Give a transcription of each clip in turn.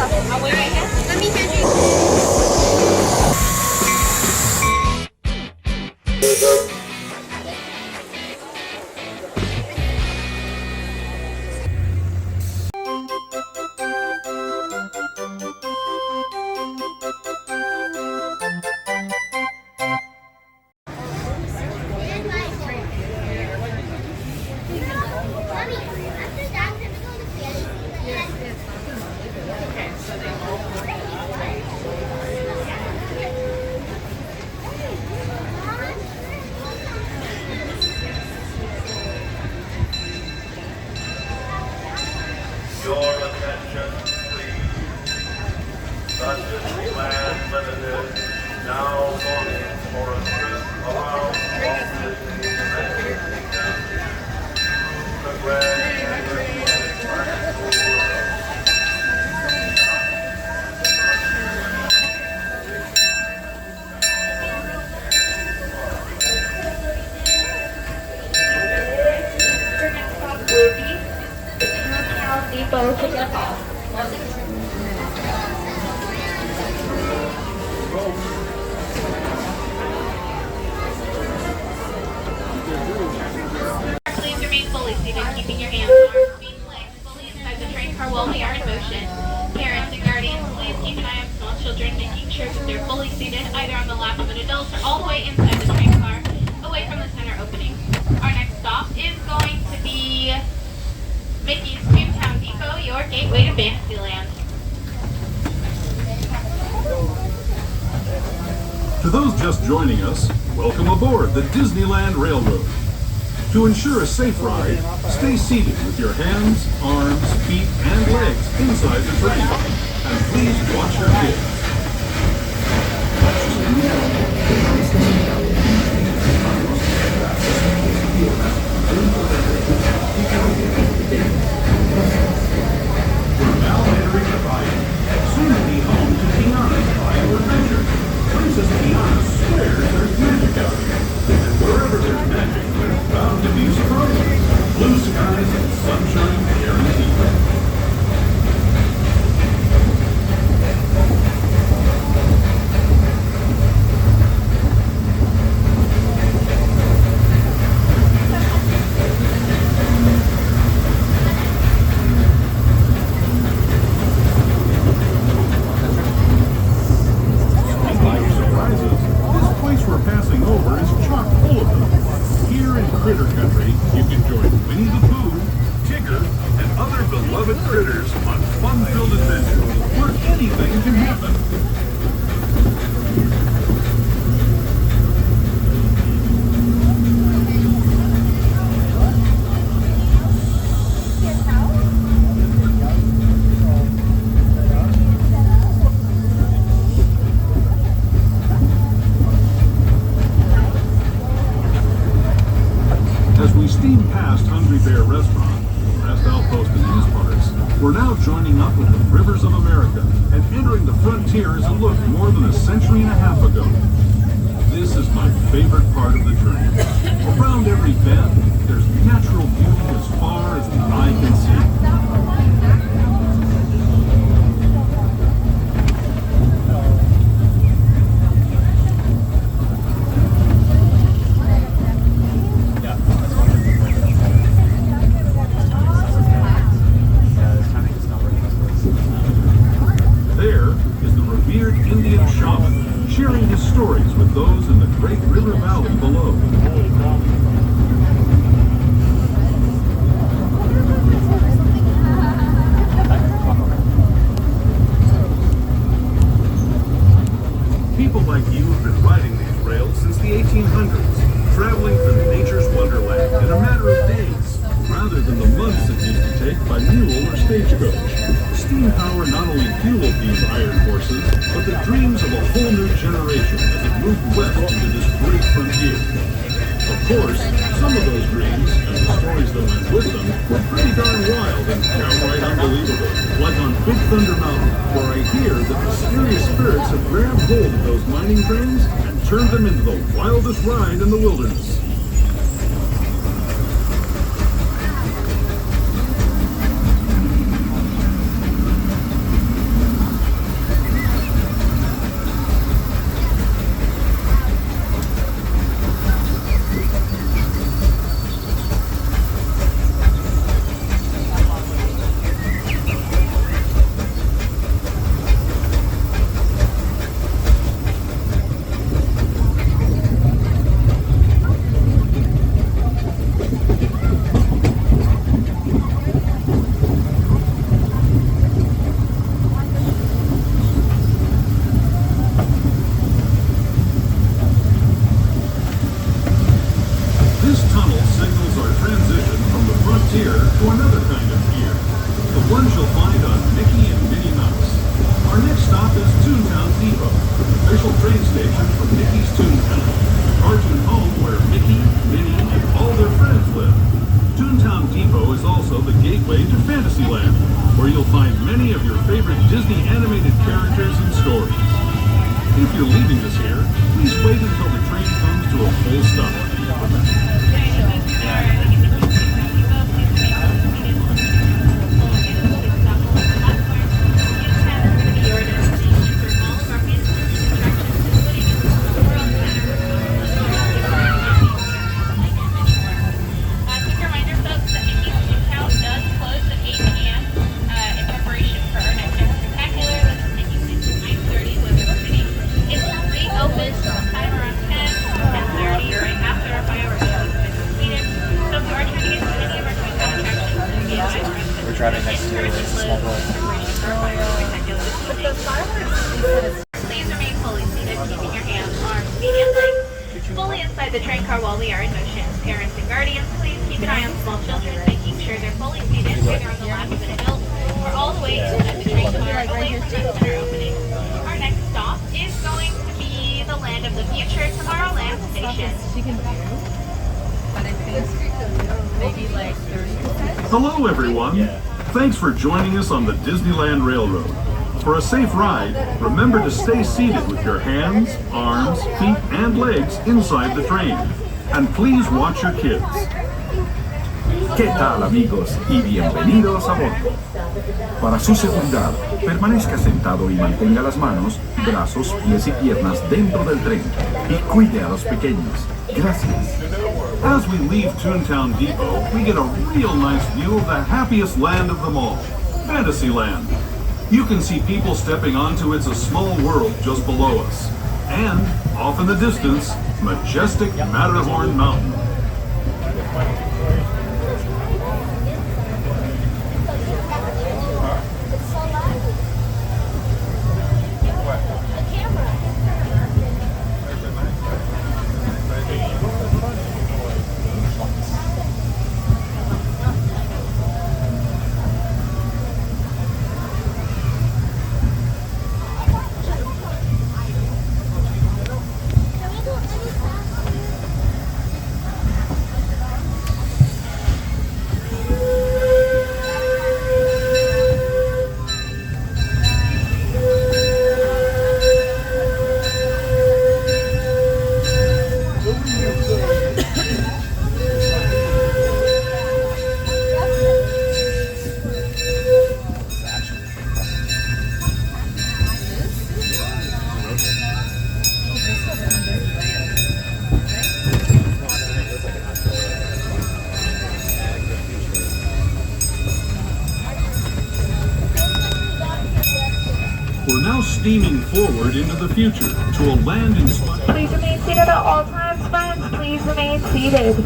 I'll wait right here. Let me hand you. Your attention, please. The Disneyland Limited now longing for a trip around Walt Disney Magic Kingdom through the Grand Canyon Express. Depot ticket off. Please remain fully seated, keeping your hands and arms feet placed fully inside the train car while we are in motion. Parents and guardians, please keep an eye on small children, making sure that they're fully seated either on the lap of an adult or all the way inside the train car, away from the center opening. Our next stop is going to be Mickey's Toontown Depot, your gateway to Fantasyland. To those just joining us, welcome aboard the Disneyland Railroad. To ensure a safe ride, stay seated with your hands, arms, feet, and legs inside the train. And please watch your kids. We're now entering the ride, soon to be home to Tiana's Bio Adventure. Princess Tiana swears there's magic out here, and wherever there's magic, there's bound to be surprises. Blue skies and sunshine guaranteed. Critters on fun-filled adventures where anything can happen. As we steam past Hungry Bear Restaurant, last outpost in these parts, we're now joining up with the rivers of America and entering the frontier as it looked more than a century and a half ago. This is my favorite part of the journey. Around every bend, there's natural beauty as far as the eye can see. Sharing his stories with those in the Great River Valley below. People like you have been riding these rails since the 1800s, traveling through nature's wonderland in a matter of days, rather than the months it used to take by mule or stagecoach. Steam power not only fueled these iron horses, but the dreams of a whole new generation as it moved west into this great frontier. Of course, some of those dreams, and the stories that went with them, were pretty darn wild and downright unbelievable. Like on Big Thunder Mountain, where I hear that mysterious spirits have grabbed hold of those mining trains and turned them into the wildest ride in the wilderness. you'll find on Mickey and Minnie Mouse. Our next stop is Toontown Depot, official train station for Mickey's Toontown, the cartoon home where Mickey, Minnie, and all their friends live. Toontown Depot is also the gateway to Fantasyland, where you'll find many of your favorite Disney animated characters and stories. If you're leaving us here, please wait until the train comes to a full stop. Driving next to a small boy. Please remain fully seated, keeping your hands, arms, feet, and legs fully inside the train car while we are in motion. Parents and guardians, please keep an eye on small children, making sure they're fully seated, either on the lap of an adult or all the way inside the train car away from the center opening. Our next stop is going to be the Land of the Future Tomorrowland station. But I think maybe like 30%. Hello, everyone. Thanks for joining us on the Disneyland Railroad. For a safe ride, remember to stay seated with your hands, arms, feet, and legs inside the train. And please watch your kids. ¿Qué tal, amigos? Y bienvenidos a bordo. Para su seguridad, permanezca sentado y mantenga las manos, brazos, pies y piernas dentro del tren. Y cuide a los pequeños. Gracias. As we leave Toontown Depot, we get a real nice view of the happiest land of them all, Fantasyland. You can see people stepping onto It's a Small World just below us. And, off in the distance, majestic Matterhorn Mountain. We're now steaming forward into the future to a land inspired. Please remain seated at all times, friends. Please remain seated.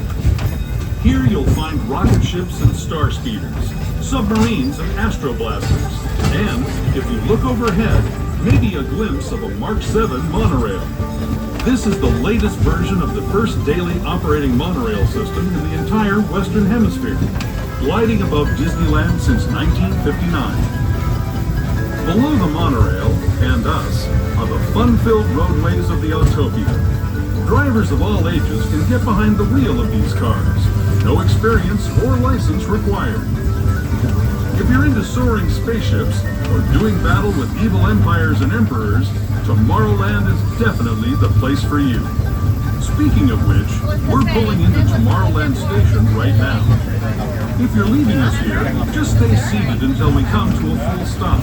Here you'll find rocket ships and star speeders, submarines and astroblasters, and, if you look overhead, maybe a glimpse of a Mark 7 monorail. This is the latest version of the first daily operating monorail system in the entire Western Hemisphere, gliding above Disneyland since 1959. Below the monorail, and us, are the fun-filled roadways of the Autopia. Drivers of all ages can get behind the wheel of these cars. No experience or license required. If you're into soaring spaceships or doing battle with evil empires and emperors, Tomorrowland is definitely the place for you. Speaking of which, we're pulling into Tomorrowland Station right now. If you're leaving us here, just stay seated until we come to a full stop.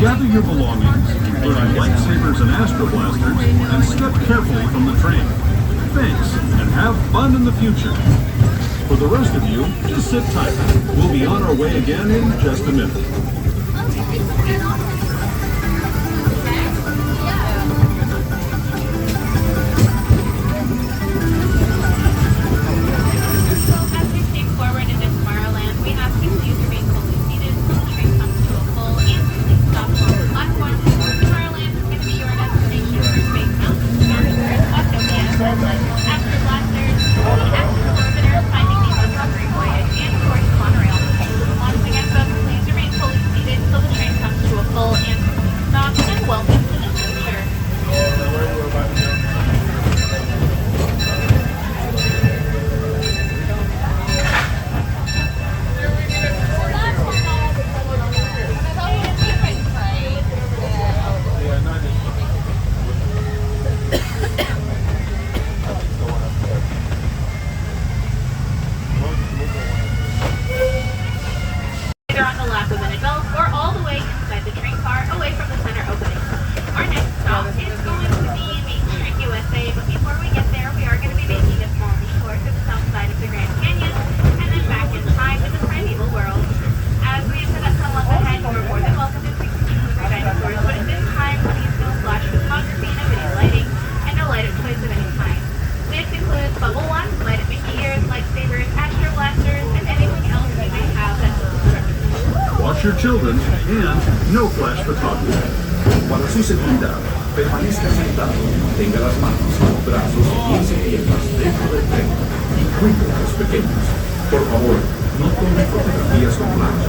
Gather your belongings, including lightsabers and astroblasters, and step carefully from the train. Thanks, and have fun in the future. For the rest of you, just sit tight. We'll be on our way again in just a minute. As we steam forward into Tomorrowland, we ask you please remain fully seated until the train comes to a full and complete stop along the platform. Tomorrowland is going to be your destination for Space Mountain, Star Wars, Autopia, Astro Blasters, the Astro Orbiter, Finding Nemo's Submarine Voyage, and of course, the monorail. Once again, folks, please remain fully seated either on the lap of an adult or all the way inside the train car away from the center opening. Our next stop is going to be Main Street USA, but before we get there, we are going to be making a small detour to the south side of the Grand Canyon and then back in time to the primeval world. As we enter that tunnel up ahead, you are more than welcome to take pictures of our dinosaurs, but at this time, please no flash photography, no video lighting, and no light-up toys of any kind. This includes bubble wands, light-up Mickey ears, lightsabers, astro blasters, and anything else you may have that's obstructive. Watch your children and no flash photography. Para su seguridad, permanezca sentado, tenga las manos, brazos, pies y piernas dentro del tren y cuide a los pequeños. Por favor, no tome fotografías con flash.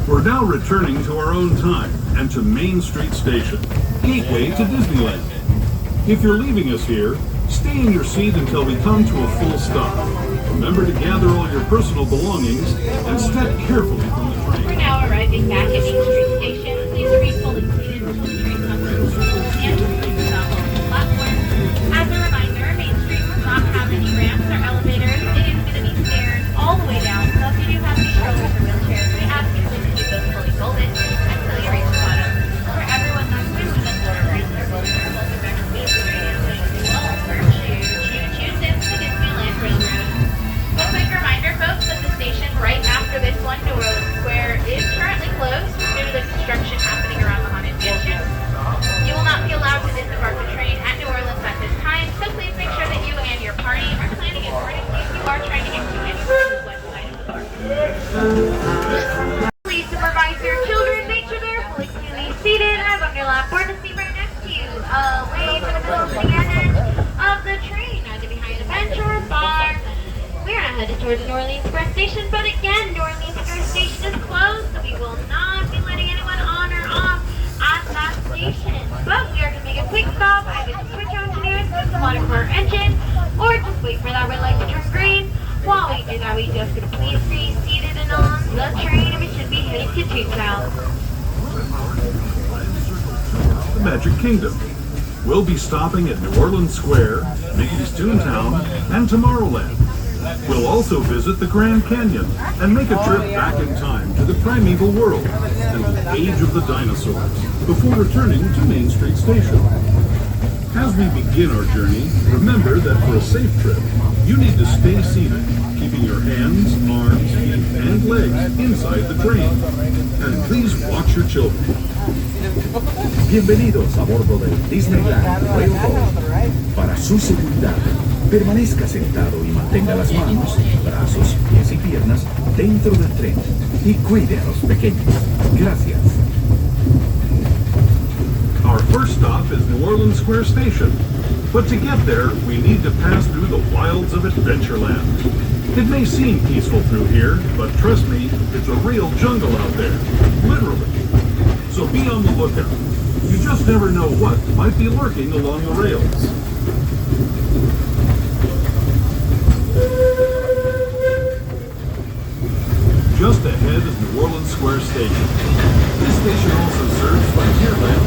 We're now returning to our own time and to Main Street Station, gateway to Disneyland. If you're leaving us here, stay in your seat until we come to a full stop. Remember to gather all your personal belongings and step carefully from the train. We're now arriving back at Main Street Station. Please remain fully seated until the train comes to a stop and please stop on the platform. As a reminder, Main Street does not have any ramps or elevators. It is going to be stairs all the way down, so if you do have any strollers or wheelchairs, we ask you to keep those fully folded until you reach the bottom. For everyone that's new to the Florida Ranger, welcome back to Main Street and thank you all for choo-choo to Disneyland Railroad. A quick reminder, folks, that the station right after this one, New Orleans Square, is currently closed due to the construction happening around the Haunted Mansion. You will not be allowed to disembark the train at New Orleans at this time, so please make sure that you and your party are planning accordingly if you are trying to get to any of the west side of the park. Please supervise your children, make sure they're fully clearly seated, have on your lap or the seat right next to you, away from the middle of the end of the train, either behind a bench or a bar. We are now headed towards New Orleans Square Station, but again, New Orleans Square Station is closed, so we will not be letting anyone on or off at that station. But we are going to make a quick stop, either to switch engineers to the water for our engine, or just wait for that red light to turn green. While we do that, we just going to please stay seated and on the train, and we should be heading to Toontown. Magic Kingdom. We'll be stopping at New Orleans Square, Mickey's Toontown, and Tomorrowland. We'll also visit the Grand Canyon and make a trip back in time to the primeval world and the age of the dinosaurs before returning to Main Street Station. As we begin our journey, remember that for a safe trip, you need to stay seated, keeping your hands, arms, feet, and legs inside the train. And please watch your children. Bienvenidos a bordo del Disneyland Railroad. Para su seguridad, permanezca sentado y mantenga las manos, brazos, pies y piernas dentro del tren y cuide a los pequeños. Gracias. Our first stop is New Orleans Square Station. But to get there, we need to pass through the wilds of Adventureland. It may seem peaceful through here, but trust me, it's a real jungle out there. Literally. So be on the lookout. You just never know what might be lurking along the rails. Just ahead is New Orleans Square Station. This station also serves Frontierland.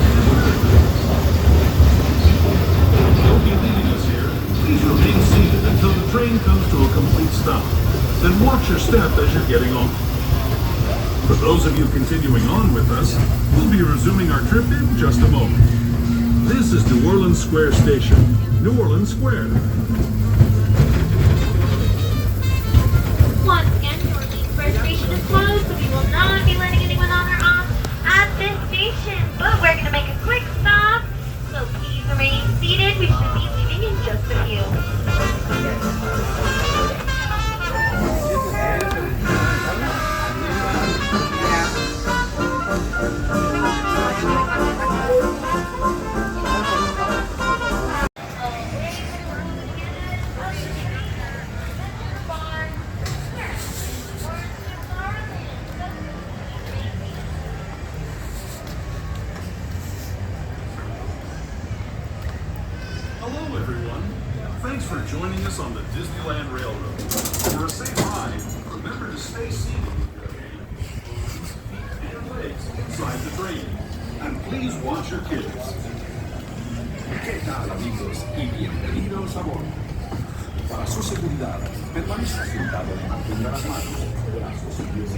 Don't be leaving us here. Please remain seated until the train comes to a complete stop. Then watch your step as you're getting on. For those of you continuing on with us, we'll be resuming our trip in just a moment. This is New Orleans Square Station, New Orleans Square. Once again, New Orleans Square Station is closed, so we will not be letting anyone on or off at this station. But we're going to make a quick stop, so please remain seated. We should be leaving in just a few. Hello, everyone. Thanks for joining us on the Disneyland Railroad. For a safe ride, remember to stay seated with your hands, arms, feet, and legs inside the train. And please watch your kids. ¿Qué tal, amigos? Y bienvenidos a bordo. Para su seguridad, permanezca sentado y mantenga las manos, brazos y pies.